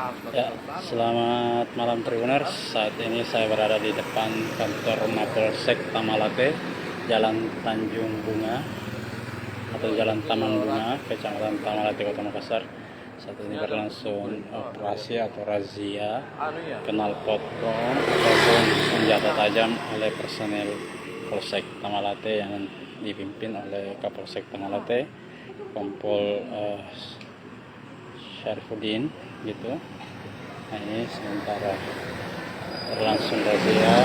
Ya, selamat malam Tribuners. Saat ini saya berada di depan kantor Mapolsek Tamalate, Jalan Tanjung Bunga atau Jalan Taman Bunga, Kecamatan Tamalate, Kota Makassar. Saat ini berlangsung operasi atau razia knalpot bom ataupun senjata tajam oleh personel Polsek Tamalate yang dipimpin oleh Kapolsek Tamalate, Kompol Syarifuddin gitu. Nah, ini sementara berlangsung razia.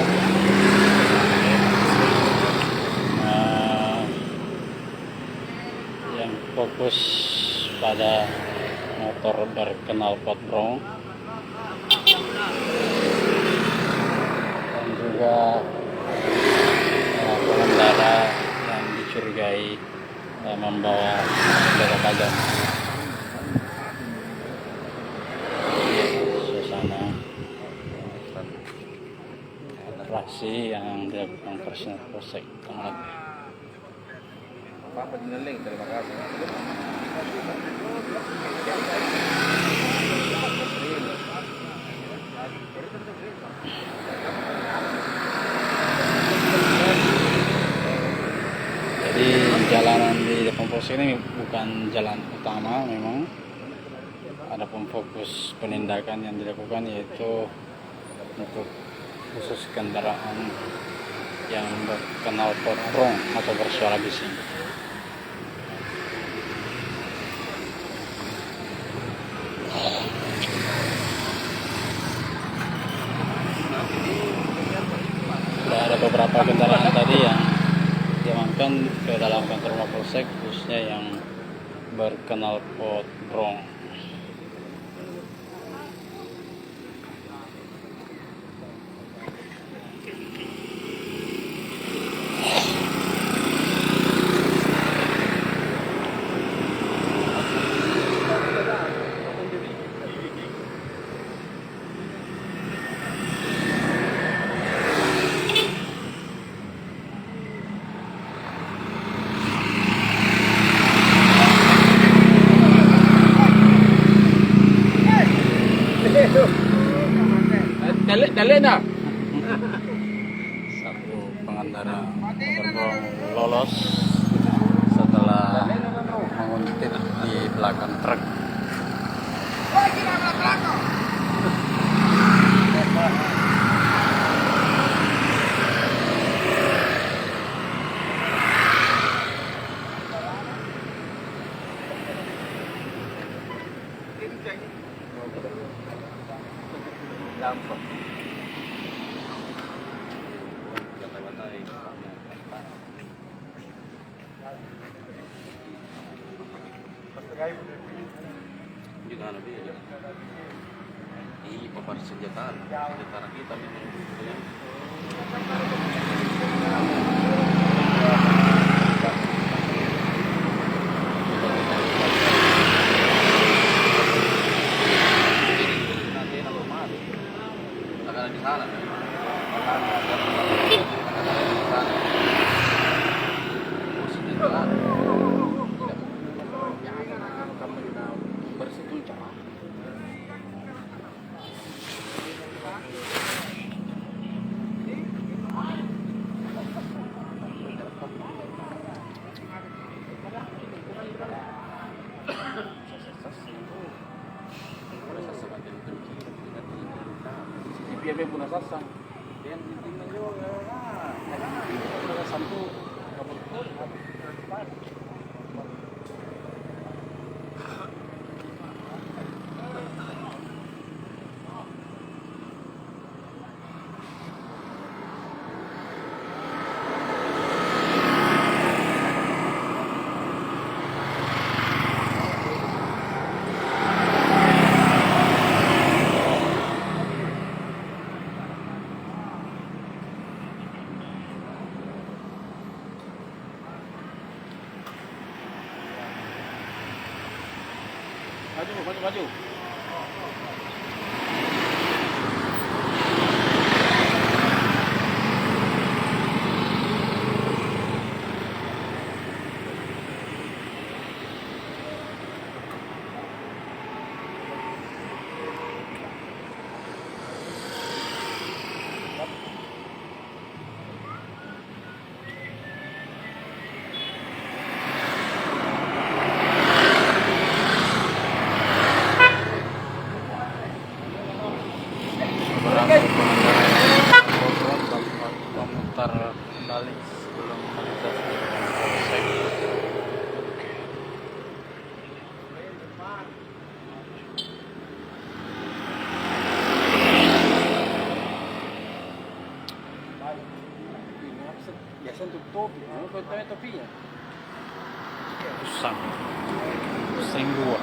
Yang fokus pada motor berkenal potbrong dan juga pengendara yang dicurigai membawa senjata tajam. Suasana operasi yang dilakukan personel Polsek Tamalate. Pak Peneling, terima kasih. Jadi jalanan di depan Polsek ini bukan jalan utama, memang ada fokus penindakan yang dilakukan yaitu untuk khusus kendaraan yang berkenal potbrong atau bersuara bising. Ada beberapa kendaraan tadi yang diamankan ke dalam kantor Mapolsek, khususnya yang berkenal potbrong. Dali na. Satu pengendara potbrong lolos setelah menguntit di belakang truk. Juga lebih di papan senjata kita memang ya. Akan di sana. Biar punya sasang, dan tinggal juga. Punya sasang tuh kabur. Maju. também topinya. Pusang. Pusing gua.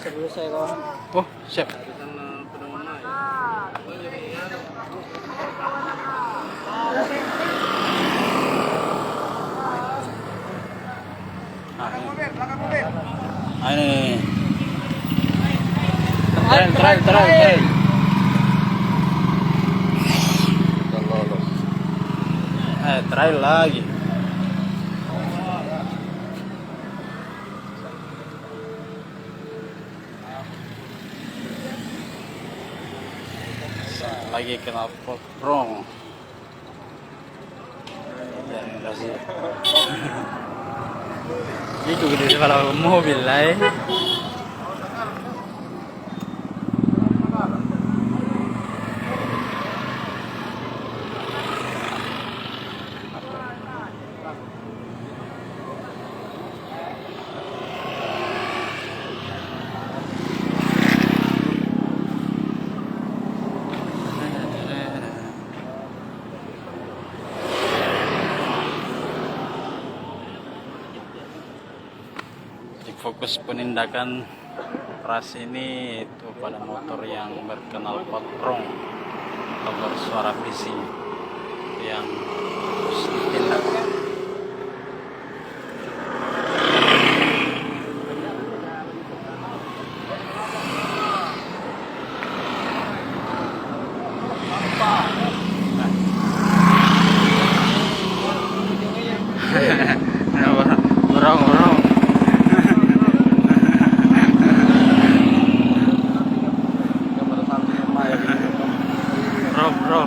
Selesai kawan. Oh, siap. Ini. Trail. Trail lagi. Lagi kena potong. Jangan kasih. Itu gitu kalau mobil lah. Fokus penindakan ras ini itu pada motor yang berkenal potbrong atau bersuara bising yang harus ditindak. Borong. Bro.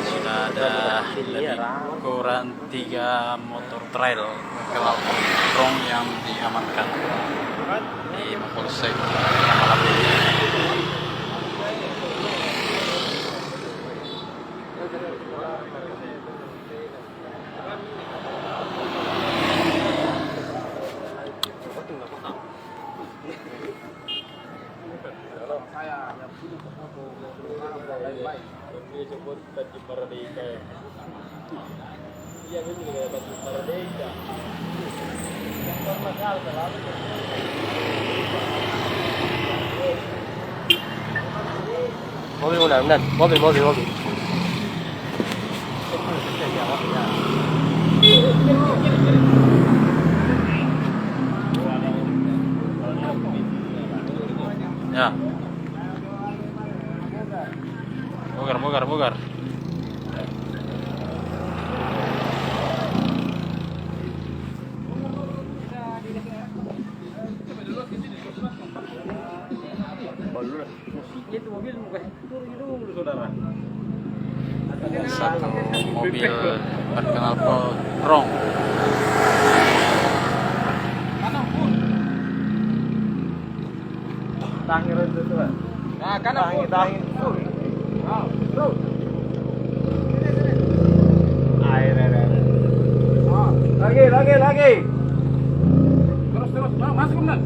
Sudah ada lebih kurang 3 motor trail kelab potbrong yang diamankan di Mapolsek Tamalate. Disebut baju merdeka. Iya betul ya, baju merdeka. Mobil. Ya. Bugar. Itu mobil turun dulu saudara. Satu mobil berkenal potbrong. Tangir itu tuh. Nah, kanan tangir. Terus. Air. Lagi. Terus. Masuk benar.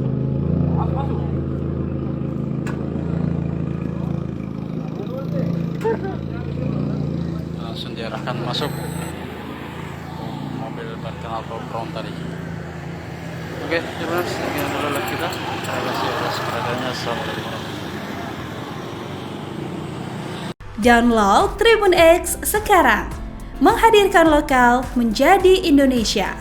Masuk. Langsung diarahkan masuk mobil berkenal potbrong tadi. Oke, terus sekian dulu live kita. Terima kasih atas perhatiannya. Assalamualaikum. Download Tribun X sekarang, menghadirkan lokal menjadi Indonesia.